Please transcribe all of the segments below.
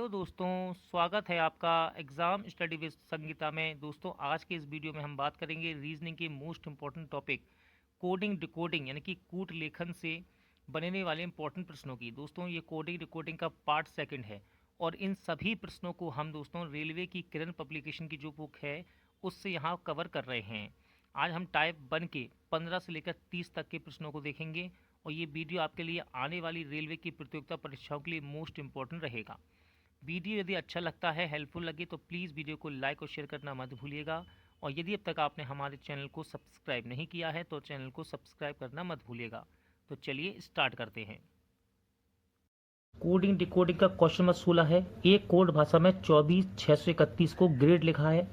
Hello दोस्तों, स्वागत है आपका एग्ज़ाम स्टडी विद संगीता में। दोस्तों, आज के इस वीडियो में हम बात करेंगे रीजनिंग के most important topic coding decoding यानी कि कूट लेखन से बनने वाले इंपॉर्टेंट प्रश्नों की। दोस्तों, ये कोडिंग डिकोडिंग का पार्ट सेकंड है और इन सभी प्रश्नों को हम दोस्तों रेलवे की किरण पब्लिकेशन की जो बुक है उससे यहाँ कवर कर रहे हैं। आज हम टाइप 1 के 15 से लेकर 30 तक के प्रश्नों को देखेंगे और ये वीडियो आपके लिए आने वाली रेलवे की प्रतियोगिता परीक्षाओं के लिए मोस्ट इम्पॉर्टेंट रहेगा। वीडियो यदि अच्छा लगता है, हेल्पफुल लगे तो प्लीज़ वीडियो को लाइक और शेयर करना मत भूलिएगा। और यदि अब तक आपने हमारे चैनल को सब्सक्राइब नहीं किया है तो चैनल को सब्सक्राइब करना मत भूलिएगा। तो चलिए स्टार्ट करते हैं। कोडिंग डिकोडिंग का क्वेश्चन नंबर 16 है। एक कोड भाषा में 24,631 को ग्रेड लिखा है,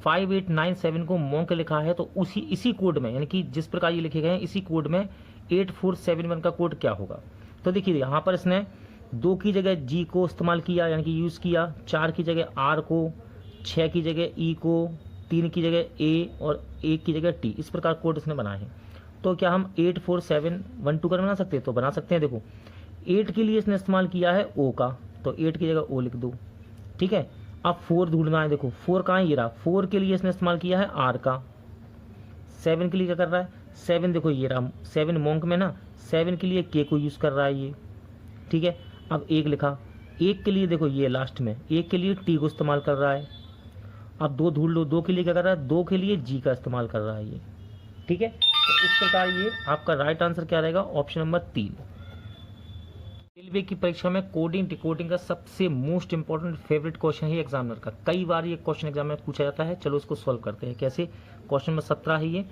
5897 को मॉन्क लिखा है, तो इसी कोड में यानी कि जिस प्रकार ये लिखे गए हैं इसी कोड में 8471 का कोड क्या होगा। तो देखिए यहाँ पर इसने 2 की जगह जी को इस्तेमाल किया यानी कि यूज़ किया, 4 की जगह आर को, 6 की जगह ई को, 3 की जगह ए और 1 की जगह टी, इस प्रकार कोड इसने बनाए हैं। तो क्या हम 84712 का बना सकते हैं? तो बना सकते हैं। देखो 8 के लिए इसने इस्तेमाल किया है ओ का, तो 8 की जगह ओ लिख दो। ठीक है, अब 4 ढूंढना है। देखो 4 कहाँ है? ये रहा। 4 के लिए इसने इस्तेमाल किया है आर का। 7 के लिए क्या कर रहा है? 7 देखो ये रहा, 7 मॉन्क में ना, 7 के लिए के को यूज़ कर रहा है ये। ठीक है, अब 1 लिखा। 1 के लिए देखो ये लास्ट में 1 के लिए टी को इस्तेमाल कर रहा है। अब 2 ढूंढ लो, 2 के लिए क्या कर रहा है? 2 के लिए जी का इस्तेमाल कर रहा है ये। ठीक है, तो इस प्रकार ये आपका राइट आंसर क्या रहेगा? Option number 3। रेलवे की परीक्षा में कोडिंग डिकोडिंग का सबसे मोस्ट इंपॉर्टेंट फेवरेट क्वेश्चन है एग्जामिनर का। कई बार ये क्वेश्चन एग्जाम में पूछा जाता है। चलो इसको सॉल्व करते हैं। कैसे? क्वेश्चन नंबर 17 है ये।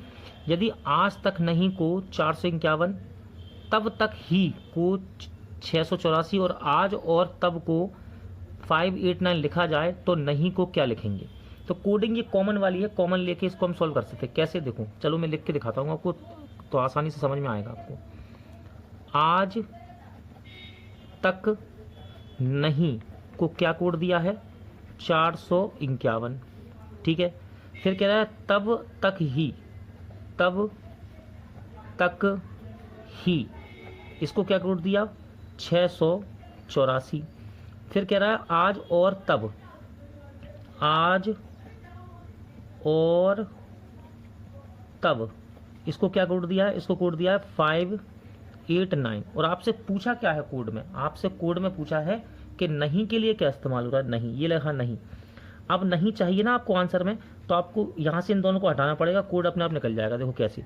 यदि आज तक नहीं को 451, तब तक ही को 684 और आज और तब को 589 लिखा जाए तो नहीं को क्या लिखेंगे? तो कोडिंग ये कॉमन वाली है, कॉमन लेके इसको हम सॉल्व कर सकते हैं। कैसे? देखो चलो मैं लिख के दिखाता हूँ आपको, तो आसानी से समझ में आएगा आपको। आज तक नहीं को क्या कोड दिया है? 451। ठीक है, फिर कह रहा है तब तक ही, तब तक ही, इसको क्या कोड दिया? 684। फिर कह रहा है आज और तब, आज और तब, इसको क्या कोड दिया है? इसको कोड दिया है 589। और आपसे पूछा क्या है कोड में? आपसे कोड में पूछा है कि नहीं के लिए क्या इस्तेमाल हो रहा है? नहीं, ये लिखा नहीं। अब नहीं चाहिए ना आपको आंसर में, तो आपको यहाँ से इन दोनों को हटाना पड़ेगा, कोड अपने आप निकल जाएगा। देखो कैसे,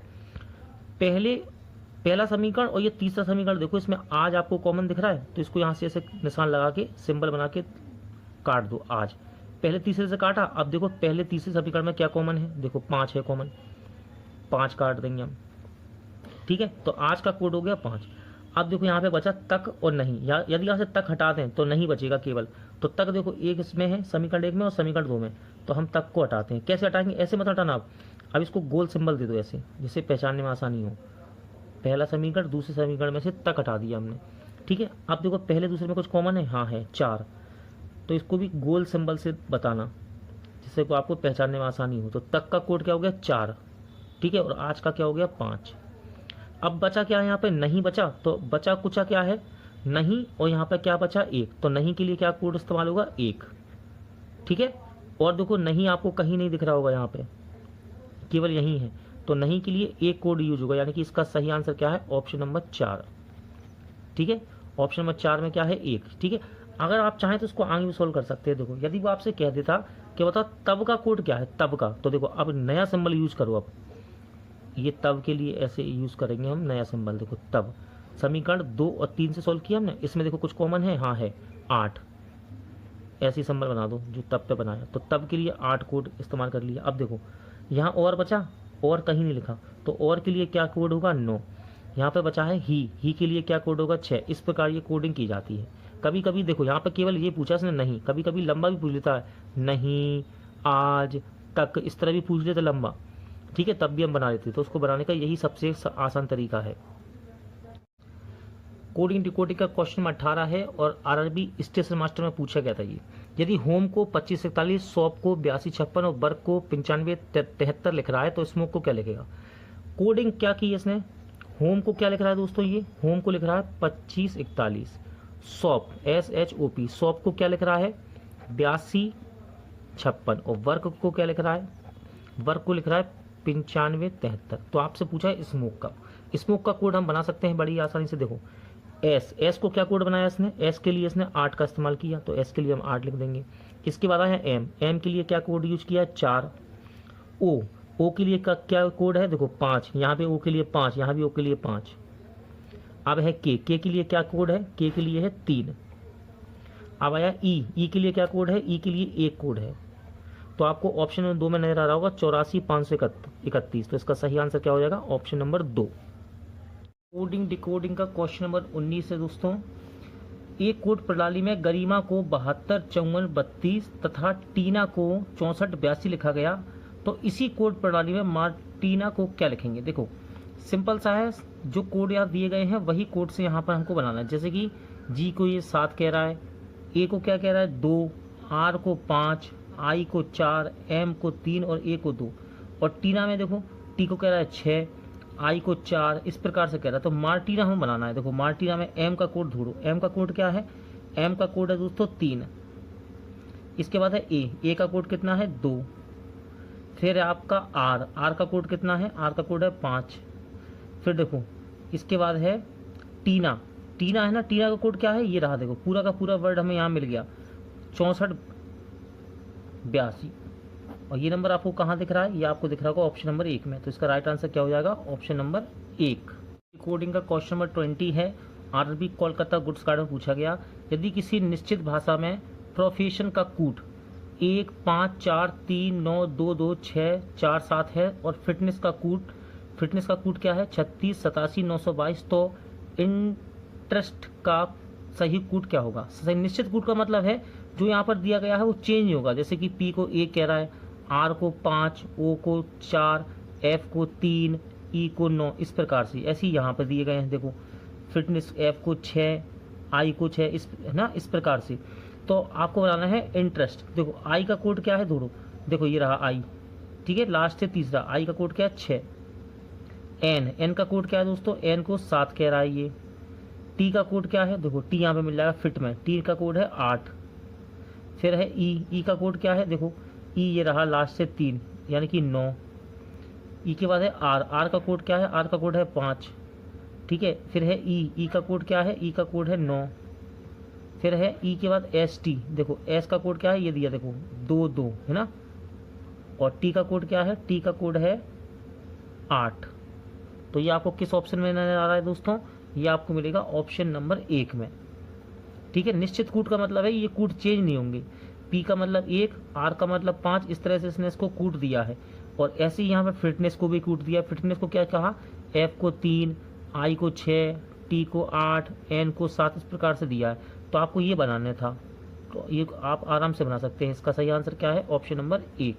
पहला समीकरण और ये तीसरा समीकरण, देखो इसमें आज आपको कॉमन दिख रहा है, तो इसको यहाँ से ऐसे निशान लगा के सिंबल बना के काट दो। आज पहले तीसरे से काटा। अब देखो पहले तीसरे समीकरण में क्या कॉमन है? देखो 5 है कॉमन, 5 काट देंगे हम। ठीक है, तो आज का कोड हो गया 5। अब देखो यहाँ पे बचा तक और नहीं, या यदि यहाँ से तक हटा दें तो नहीं बचेगा केवल। तो तक देखो एक इसमें है, समीकरण 1 में और समीकरण 2 में, तो हम तक को हटाते हैं। कैसे हटाएंगे? ऐसे मत हटाना आप, अब इसको गोल सिंबल दे दो ऐसे, जिससे पहचानने में आसानी हो। पहला समीकरण दूसरे समीकरण में से तक हटा दिया हमने। ठीक है, अब देखो पहले दूसरे में कुछ कॉमन है? हाँ है, 4, तो इसको भी गोल सिंबल से बताना जिससे को आपको पहचानने में आसानी हो। तो तक का कोड क्या हो गया? 4। ठीक है, और आज का क्या हो गया? 5। अब बचा क्या है यहाँ पे? नहीं बचा, तो बचा कुचा क्या है? नहीं, और यहाँ पे क्या बचा? 1, तो नहीं के लिए क्या कोड इस्तेमाल होगा? 1। ठीक है, और देखो नहीं आपको कहीं नहीं दिख रहा होगा, यहाँ पे केवल यही है, तो नहीं के लिए एक कोड यूज होगा, यानी कि इसका सही आंसर क्या है? Option number 4। ठीक है, ऑप्शन नंबर 4 में क्या है? 1। ठीक है, अगर आप चाहें तो इसको आगे भी सोल्व कर सकते हैं। देखो यदि वो आपसे कह देता कि बताओ तब का कोड क्या है, तब का, तो देखो अब नया सिंबल यूज करो। अब ये तब के लिए ऐसे यूज करेंगे हम नया सिंबल। देखो तब, समीकरण 2 और 3 से सोल्व किया हमने, इसमें देखो कुछ कॉमन है? हाँ है, 8। ऐसी सिंबल बना दो जो तब पे बनाया, तो तब के लिए 8 कोड इस्तेमाल कर लिया। अब देखो यहाँ और बचा, और कहीं नहीं लिखा, तो और के लिए क्या कोड होगा? 9। यहाँ पे बचा है ही के लिए क्या कोड होगा? 6। इस प्रकार ये कोडिंग की जाती है। कभी कभी देखो यहाँ पे केवल ये पूछा इसने नहीं, कभी कभी लंबा भी पूछ लेता है, नहीं, आज, तक, इस तरह भी पूछ लेते लंबा। ठीक है, तब भी हम बना लेते, तो उसको बनाने का यही सबसे आसान तरीका है। कोडिंग डिकोडिंग का क्वेश्चन 18 है और आरआरबी स्टेशन मास्टर में पूछा गया था ये। यदि होम को 2541, शॉप को 8256 और वर्क को 9573 लिख रहा है तो स्मोक को क्या लिखेगा? कोडिंग क्या की है इसने? होम को क्या लिख रहा है दोस्तों? ये होम को लिख रहा है 2541, सॉप SHOP, सॉप को क्या लिख रहा है 8256 और वर्क को क्या लिख रहा है, वर्क को लिख रहा है 9573। तो आपसे पूछा है स्मोक का कोड हम बना सकते हैं बड़ी आसानी से। देखो एस को क्या कोड बनाया इसने, एस के लिए इसने 8 का इस्तेमाल किया, तो एस के लिए हम 8 लिख देंगे। इसके बाद आया एम के लिए क्या कोड यूज किया 4। ओ के लिए का क्या कोड है, देखो 5, यहाँ पे ओ के लिए 5, यहाँ भी ओ के लिए 5। अब है के के लिए क्या कोड है, के के लिए है 3। अब आया ई के लिए क्या कोड है, ई के लिए 1 कोड है। तो आपको ऑप्शन नंबर 2 में नजर आ रहा होगा 84,531। तो इसका सही आंसर क्या हो जाएगा, ऑप्शन नंबर 2। कोडिंग डिकोडिंग का क्वेश्चन नंबर 19 है दोस्तों। एक कोड प्रणाली में गरिमा को 72 54 32 तथा टीना को 64 82 लिखा गया, तो इसी कोड प्रणाली में मार्टीना को क्या लिखेंगे। देखो सिंपल सा है, जो कोड यहाँ दिए गए हैं वही कोड से यहाँ पर हमको बनाना है। जैसे कि जी को ये 7 कह रहा है, ए को क्या कह रहा है 2, आर को 5, आई को 4, एम को 3 और ए को 2। और टीना में देखो टी को कह रहा है 6, आई को 4, इस प्रकार से कह रहा है। तो मार्टीना हमें बनाना है। देखो मार्टीना में एम का कोड ढूंढो, एम का कोड क्या है, एम का कोड है दोस्तों 3। इसके बाद है ए का कोड कितना है 2। फिर है आपका आर का कोड कितना है, आर का कोड है 5। फिर देखो इसके बाद है टीना है ना, टीना का कोड क्या है, ये रहा। देखो पूरा का पूरा वर्ड हमें यहाँ मिल गया 64 82। और ये नंबर आपको कहाँ दिख रहा है, ये आपको दिख रहा होगा ऑप्शन नंबर 1 में। तो इसका राइट आंसर क्या हो जाएगा, ऑप्शन नंबर 1। कोडिंग का क्वेश्चन नंबर 20 है। आरबी कोलकाता गुड्स कार्ड में पूछा गया, यदि किसी निश्चित भाषा में प्रोफेशन का कूट 1 5 4 3 9 2 2 6 4 7 है और फिटनेस का कूट क्या है 36 87 922, तो इंटरेस्ट का सही कूट क्या होगा। सही निश्चित कूट का मतलब है जो यहाँ पर दिया गया है वो चेंज नहीं होगा। जैसे कि पी को 1 कह रहा है, आर को 5, ओ को 4, एफ को 3, ई को 9, इस प्रकार से ऐसे ही यहाँ पर दिए गए हैं। देखो फिटनेस एफ को 6, आई को 6, इस है ना, इस प्रकार से। तो आपको बनाना है इंटरेस्ट। देखो आई का कोड क्या है ढूंढो, देखो ये रहा आई, ठीक है, लास्ट से तीसरा आई का कोड क्या है 6। एन का कोड क्या है दोस्तों, एन को 7 कह रहा है ये। टी का कोड क्या है, देखो टी यहाँ पे मिल जाएगा फिट में, टी का कोड है 8। फिर है ई का कोड क्या है, देखो ई ये रहा लास्ट से 3 यानी कि 9। ई के बाद है आर का कोड क्या है, आर का कोड है 5, ठीक है। फिर है ई का कोड क्या है, ई का कोड है 9। फिर है ई के बाद एस टी, देखो एस का कोड क्या है, ये दिया देखो 2 है ना। और टी का कोड क्या है, टी का कोड है 8। तो ये आपको किस ऑप्शन में नजर आ रहा है दोस्तों, ये आपको मिलेगा ऑप्शन नंबर 1 में, ठीक है। निश्चित कूट का मतलब है ये कूट चेंज नहीं होंगे। पी का मतलब 1, आर का मतलब 5, इस तरह से इसने इसको कूट दिया है। और ऐसे ही यहाँ पर फिटनेस को भी कूट दिया। फिटनेस को क्या कहा, एफ को 3, आई को 6, टी को 8, एन को 7, इस प्रकार से दिया है। तो आपको ये बनाना था, तो ये आप आराम से बना सकते हैं। इसका सही आंसर क्या है, ऑप्शन नंबर 1।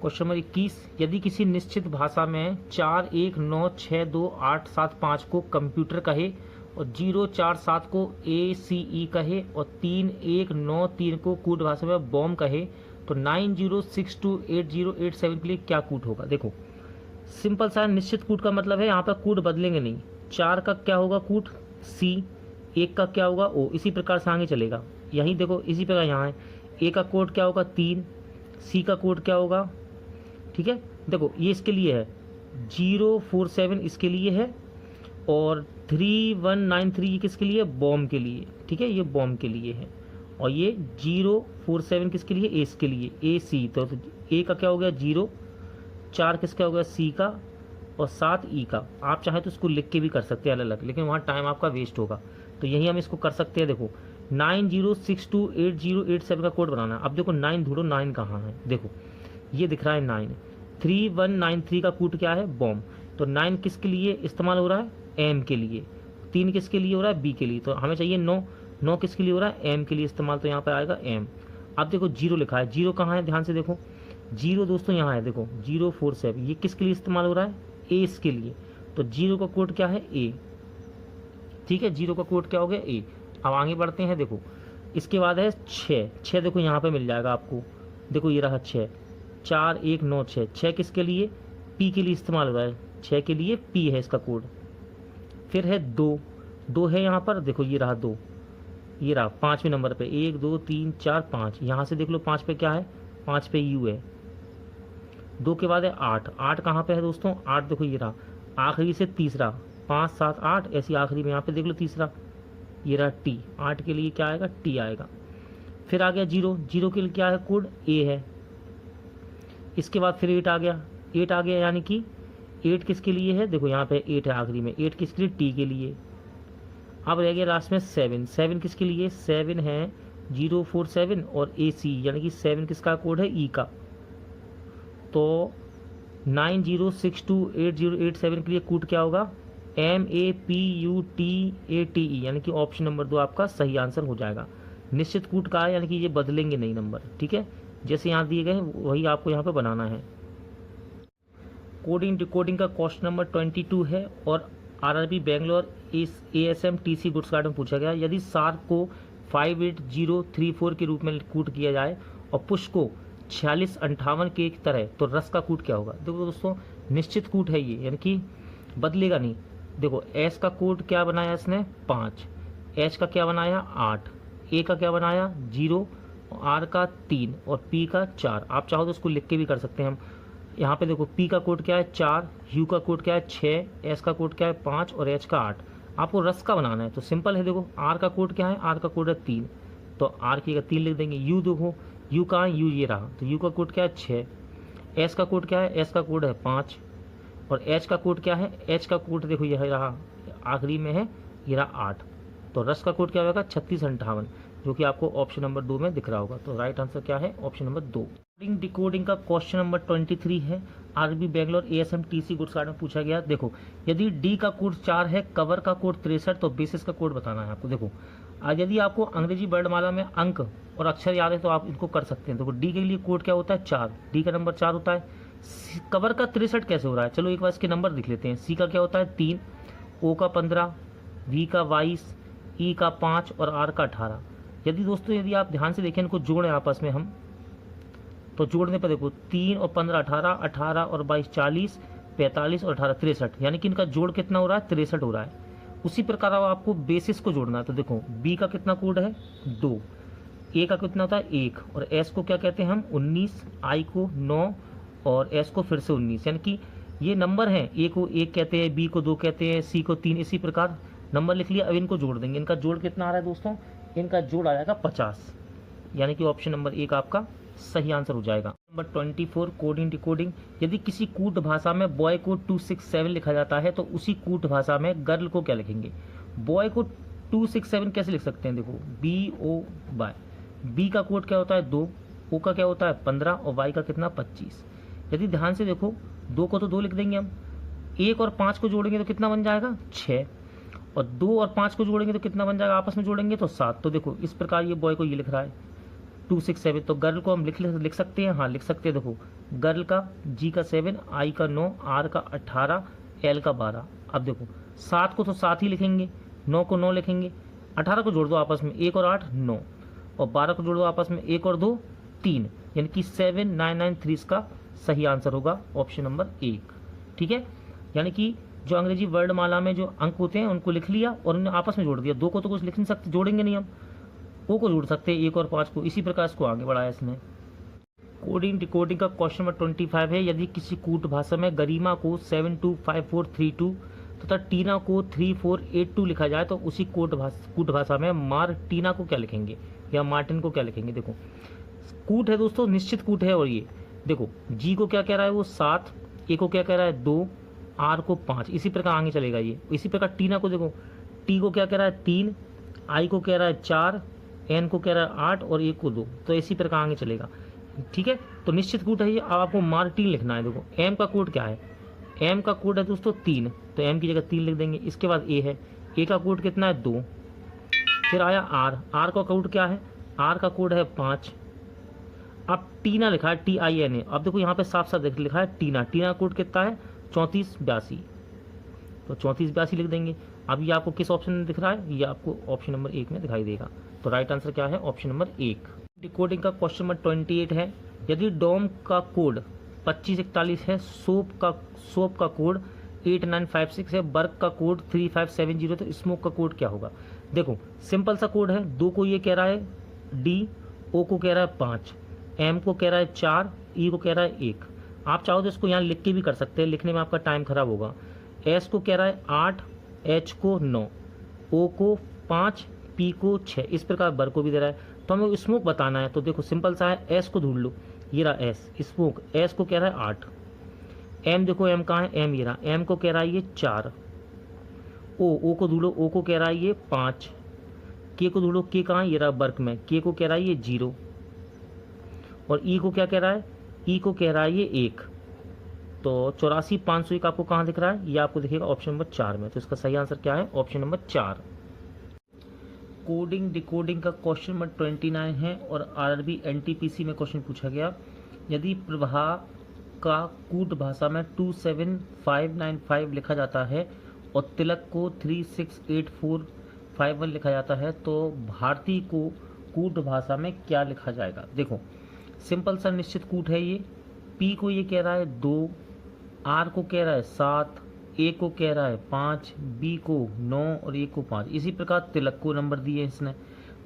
क्वेश्चन नंबर 21, यदि किसी निश्चित भाषा में 4 1 9 6 2 8 7 5 को कंप्यूटर कहे और 0 4 7 को ACE कहे और 3 1 9 3 को कूट भाषा में बॉम्ब कहे, तो 9 0 6 2 8 0 8 7 के लिए क्या कूट होगा। देखो सिंपल सा निश्चित कूट का मतलब है यहाँ पर कूट बदलेंगे नहीं। 4 का क्या होगा कूट C, 1 का क्या होगा O, इसी प्रकार से आगे चलेगा। यहीं देखो इसी प्रकार यहाँ है, A का कोड क्या होगा 3, C का कोड क्या होगा, ठीक है। देखो ये इसके लिए है 047, इसके लिए है, और 3193 ये किसके लिए, बॉम्ब के लिए, ठीक है, ये बॉम्ब के लिए है। और ये 047 किसके लिए, एस के लिए, AC। तो ए का क्या हो गया 0, 4 किसका हो गया C का, और 7 E का। आप चाहे तो इसको लिख के भी कर सकते हैं अलग अलग, लेकिन वहाँ टाइम आपका वेस्ट होगा। तो यही हम इसको कर सकते हैं। देखो 90628087 का कोड बनाना है। अब देखो 9 ढूंढो, 9 कहाँ है, देखो ये दिख रहा है 9। 3193 का कूट क्या है, बॉम्ब। तो 9 किसके लिए इस्तेमाल हो रहा है, एम के लिए। 3 किसके लिए हो रहा है, बी के लिए। तो हमें चाहिए 9 किसके लिए हो रहा है, एम के लिए इस्तेमाल। तो यहाँ पर आएगा एम। अब देखो 0 लिखा है, 0 कहाँ है, ध्यान से देखो 0 दोस्तों यहाँ है, देखो 047, ये किसके लिए इस्तेमाल हो रहा है, एस के लिए। तो 0 का कोड क्या है, ए, ठीक है, 0 का कोड क्या हो गया, ए। अब आगे बढ़ते हैं। देखो इसके बाद है 6 देखो यहाँ पे मिल जाएगा आपको, देखो ये रहा 6, 4 1 9 6। 6 किसके लिए, पी के लिए इस्तेमाल हो रहा है, 6 के लिए पी है इसका कोड। फिर है 2, 2 है यहाँ पर, देखो ये रहा 2, ये रहा 5वें नंबर पे, 1 2 3 4 5, यहाँ से देख लो 5 पे क्या है, 5 पे यू है। 2 के बाद है 8, 8 कहाँ पे है दोस्तों, 8 देखो ये रहा आखिरी से तीसरा, 5 7 8 ऐसी आखिरी में यहाँ पे देख लो तीसरा, ये रहा टी, 8 के लिए क्या आएगा, टी आएगा। फिर आ गया 0, 0 के लिए क्या है कोड, ए है। इसके बाद फिर 8 आ गया, 8 आ गया यानी कि 8 किसके लिए है, देखो यहाँ पे 8 है आखिरी में, 8 किसके लिए, टी के लिए। अब रह गया लास्ट में 7, 7 किसके लिए, 7 है 047 और ए सी, यानी कि 7 किसका कोड है, ई का। तो 90628087 के लिए कोड क्या होगा, MAPUTATE, यानी कि ऑप्शन नंबर 2 आपका सही आंसर हो जाएगा। निश्चित कूट का है, यानी कि ये बदलेंगे नहीं नंबर, ठीक है, जैसे यहाँ दिए गए हैं वही आपको यहाँ पे बनाना है। कोडिंग डिकोडिंग का क्वेश्चन नंबर 22 है और RRB Bangalore ASM TC goods guard में पूछा गया, यदि सार्क को 58034 के रूप में कूट किया जाए और पुश को 4658 के तरह, तो रस का कूट क्या होगा। देखो दोस्तों निश्चित कूट है ये, यानी कि बदलेगा नहीं। देखो एस का कोड क्या बनाया इसने 5, एच का क्या बनाया 8, ए का क्या बनाया 0, आर का 3 और पी का 4। आप चाहो तो इसको लिख के भी कर सकते हैं हम। यहाँ पे देखो पी का कोड क्या है 4, यू का कोड क्या है 6, एस का कोड क्या है 5 और एच का 8। आपको रस का बनाना है तो सिंपल है, देखो आर का कोड क्या है, आर का कोड है 3, तो आर की 3 लिख देंगे। यू देखो यू कहाँ है, यू ये रहा, तो यू का कोड क्या है 6, एस का कोड क्या है, एस का कोड है 5 और एच का कोड क्या है, एच का कोड देखो यह रहा आखिरी में है, ये रहा 8। तो रस का कोड क्या होगा 3658, जो कि आपको ऑप्शन नंबर 2 में दिख रहा होगा। तो राइट आंसर क्या है, ऑप्शन नंबर 2। कोडिंग डिकोडिंग का क्वेश्चन नंबर 23 है, RB Bangalore ASM TC goods guard में पूछा गया। देखो यदि डी का कोड 4 है, कवर का कोड 63, तो बेसिस का कोड बताना है आपको। देखो यदि आपको अंग्रेजी वर्णमाला में अंक और अक्षर याद है तो आप इनको कर सकते हैं। देखो डी के लिए कोड क्या होता है 4, डी का नंबर 4 होता है। कवर का 63 कैसे हो रहा है, चलो एक बार इसके नंबर लिख लेते हैं। सी का क्या होता है 3, ओ का 15, वी का 22, ई का 5 और आर का 18। यदि दोस्तों यदि आप ध्यान से देखें इनको जोड़ें आपस में हम, तो जोड़ने पर देखो 3 और 15 18, 18 और 22 40, 45 और 18 63, यानी कि इनका जोड़ कितना हो रहा है 63 हो रहा है। उसी प्रकार अब आपको बेसिस को जोड़ना है, तो देखो बी का कितना कोड है 2, ए का कितना होता है 1 और एस को क्या कहते हैं हम 19, आई को 9 और एस को फिर से 19, यानी कि ये नंबर हैं। ए को 1 कहते हैं, बी को 2 कहते हैं, सी को 3, इसी प्रकार नंबर लिख लिया। अब इनको जोड़ देंगे, इनका जोड़ कितना आ रहा है दोस्तों, इनका जोड़ आ जाएगा 50, यानी कि ऑप्शन नंबर 1 आपका सही आंसर हो जाएगा। नंबर 24 कोडिंग डिकोडिंग, यदि किसी कूट भाषा में बॉय को 267 लिखा जाता है तो उसी कूट भाषा में गर्ल को क्या लिखेंगे। बॉय को 267 कैसे लिख सकते हैं, देखो BO बाय, बी का कोड क्या होता है 2, ओ का क्या होता है 15 और वाई का कितना 25। यदि ध्यान से देखो 2 को तो 2 लिख देंगे हम, 1 और 5 को जोड़ेंगे तो कितना बन जाएगा 6 और 2 और 5 को जोड़ेंगे तो कितना बन जाएगा, आपस में जोड़ेंगे तो 7। तो देखो इस प्रकार ये बॉय को ये लिख रहा है 267, तो गर्ल को हम लिख सकते हैं, हाँ लिख सकते हैं। देखो गर्ल का जी का 7, आई का 9, आर का 18, एल का 12। अब देखो 7 को तो 7 ही लिखेंगे, 9 को 9 लिखेंगे, 18 को जोड़ दो आपस में 1 और 8 9 और 12 को जोड़ दो आपस में 1 और 2 3, यानी कि 7993 इसका सही आंसर होगा ऑप्शन नंबर 1, ठीक है। यानी कि जो अंग्रेजी वर्णमाला में जो अंक होते हैं उनको लिख लिया और उन्हें आपस में जोड़ दिया। 2 को तो कुछ लिख नहीं सकते, जोड़ेंगे नहीं हम, ओ को जोड़ सकते हैं 1 और 5 को, इसी प्रकार इसको आगे बढ़ाया इसने। कोडिंग डिकोडिंग का क्वेश्चन नंबर 25 है, यदि किसी कूट भाषा में गरिमा को 725432 तथा टीना को 3482 लिखा जाए तो उसी कूट भाषा में मार्टिना को क्या लिखेंगे या मार्टिन को क्या लिखेंगे। देखो कूट है दोस्तों, निश्चित कूट है, और ये देखो जी को क्या कह रहा है वो 7, ए को क्या कह रहा है 2, आर को 5, इसी प्रकार आगे चलेगा ये। इसी प्रकार टीना को देखो, टी को क्या कह रहा है 3, आई को कह रहा है 4, एन को कह रहा है 8 और ए को 2, तो इसी प्रकार आगे चलेगा, ठीक है। तो निश्चित कूट है ये। अब आपको मार्टिन लिखना है। देखो एम का कोड क्या है, एम का कोड है दोस्तों 3, तो एम की जगह 3 लिख देंगे। इसके बाद ए है, ए का कोड कितना है 2, फिर आया आर, आर का कोड क्या है, आर का कोड है 5। अब टीना लिखा है TINA, अब देखो यहाँ पे साफ साफ लिखा है टीना, टीना कोड कितना है 3482, तो 3482 लिख देंगे। अब ये आपको किस ऑप्शन में दिख रहा है, ये आपको ऑप्शन नंबर 1 में दिखाई देगा। तो राइट आंसर क्या है, ऑप्शन नंबर 1। डिकोडिंग का क्वेश्चन नंबर 28 है, यदि डोम का कोड 2541 है, सोप का कोड 8956 है, बर्क का कोड 3570, तो स्मोक का कोड क्या होगा? देखो सिंपल सा कोड है, 2 को ये कह रहा है डी, ओ को कह रहा है 5, एम को कह रहा है 4, ई को कह रहा है 1। आप चाहो तो इसको यहाँ लिख के भी कर सकते हैं, लिखने में आपका टाइम खराब होगा। एस को कह रहा है 8, एच को 9, ओ को 5, पी को 6, इस प्रकार बर को भी दे रहा है। तो हमें स्मोक बताना है, तो देखो सिंपल सा है, एस को ढूंढ लो, ये रहा एस स्मोक, एस को कह रहा है 8, एम देखो एम कहाँ है, एम ये रहा, एम को कह रहा है ये 4, ओ को ढूंढो, ओ को कह रहा है ये 5, के को ढूंढो, के कहाँ है, ये रहा बर्क में, के को कह रहा है ये 0, और ई को क्या कह रहा है, ई को कह रहा है ये 1। तो 84,501 आपको कहाँ दिख रहा है? ये आपको दिखेगा ऑप्शन नंबर 4 में। तो इसका सही आंसर क्या है? Option number 4। कोडिंग डिकोडिंग का क्वेश्चन नंबर 29 है और आरआरबी एनटीपीसी में क्वेश्चन पूछा गया, यदि प्रभा का कूट भाषा में 27595 लिखा जाता है और तिलक को 368451 लिखा जाता है, तो भारती को कूट भाषा में क्या लिखा जाएगा? देखो सिंपल सा निश्चित कूट है ये। पी को ये कह रहा है 2, आर को कह रहा है 7, ए को कह रहा है 5, बी को 9 और ए को 5। इसी प्रकार तिलक को नंबर दिए इसने,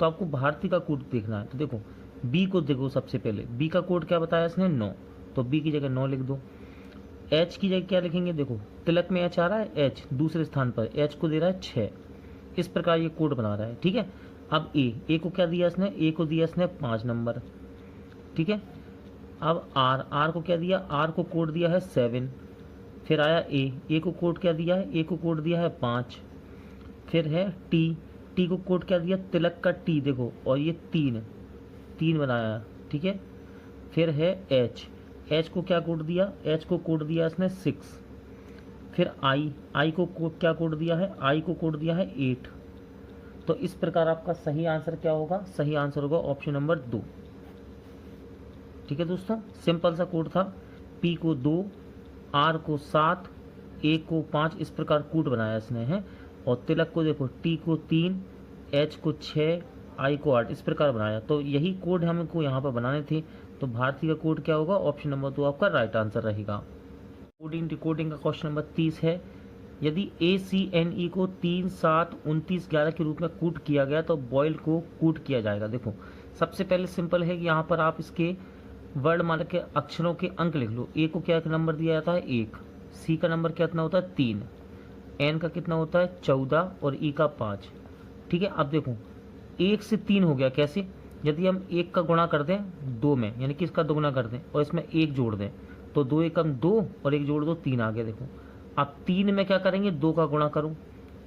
तो आपको भारती का कोड देखना है। तो देखो बी को देखो, सबसे पहले बी का कोड क्या बताया इसने? 9, तो बी की जगह 9 लिख दो। एच की जगह क्या लिखेंगे? देखो तिलक में एच आ रहा है, एच दूसरे स्थान पर, एच को दे रहा है 6। इस प्रकार ये कोड बना रहा है, ठीक है। अब ए को क्या दिया इसने? ए को दिया इसने 5 नंबर, ठीक है। अब आर को क्या दिया? आर को कोड दिया है 7। फिर आया ए को कोड क्या दिया है? ए को कोड दिया है 5। फिर है टी को कोड क्या दिया? तिलक का टी देखो, और ये 3 बनाया, ठीक है। फिर है एच को क्या कोड दिया? एच को कोड दिया इसने 6। फिर आई को क्या कोड दिया है? आई को कोड दिया है 8। तो इस प्रकार आपका सही आंसर क्या होगा? सही आंसर होगा ऑप्शन नंबर 2, ठीक है दोस्तों। सिंपल सा कोड था, पी को 2, आर को 7, ए को 5, इस प्रकार कोड बनाया इसने है। और तिलक को देखो, टी को 3, एच को 6, आई को 8, इस प्रकार बनाया। तो यही कोड हमको यहाँ पर बनाने थे। तो भारती का कोड क्या होगा? ऑप्शन नंबर 2 आपका राइट आंसर रहेगा। कोडिंग डिकोडिंग का क्वेश्चन नंबर 30 है, यदि ACNE को 3, 7, 29, 11 के रूप में कूट किया गया तो बॉयल को कूट किया जाएगा। देखो सबसे पहले सिंपल है कि यहाँ पर आप इसके वर्णमाला के अक्षरों के अंक लिख लो। ए को क्या नंबर दिया जाता है? 1। सी का नंबर कितना होता है? 3। एन का कितना होता है? 14 और ई का 5, ठीक है। अब देखो 1 से 3 हो गया, कैसे? यदि हम 1 का गुणा कर दें 2 में, यानी कि इसका दोगुना कर दें और इसमें 1 जोड़ दें, तो 2 एकम 2 और 1 जोड़ दो 3 आ गया। देखो अब 3 में क्या करेंगे? 2 का गुणा करूँ,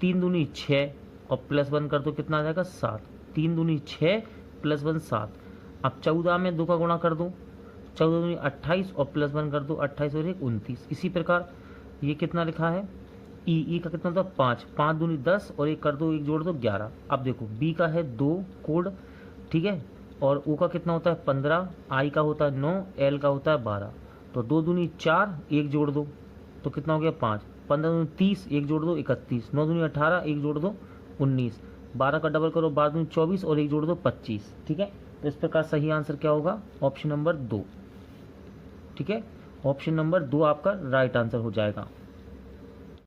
3 दूनी 6 और +1 कर दो, कितना आ जाएगा? 7। 3 दूनी 6 +1 7। अब 14 में 2 का गुणा कर दो, 14 दूनी 28 और +1 कर दो, 28 और 1 29। इसी प्रकार ये कितना लिखा है? ई का कितना होता है? 5। 5 दूनी 10 और 1 कर दो, 1 जोड़ दो 11। अब देखो बी का है 2 कोड, ठीक है, और ओ का कितना होता है? 15, आई का होता है 9, एल का होता है 12। तो 2 दूनी 4, 1 जोड़ दो, तो कितना हो गया? 5। 15 दूनी 30, 1 जोड़ दो 31। 9 दूनी 18, 1 जोड़ दो 19। 12 का डबल करो, 12 दूनी 24 और 1 जोड़ दो 25, ठीक है। तो इस प्रकार सही आंसर क्या होगा? ऑप्शन नंबर 2, ठीक है। ऑप्शन नंबर 2 आपका राइट आंसर हो जाएगा।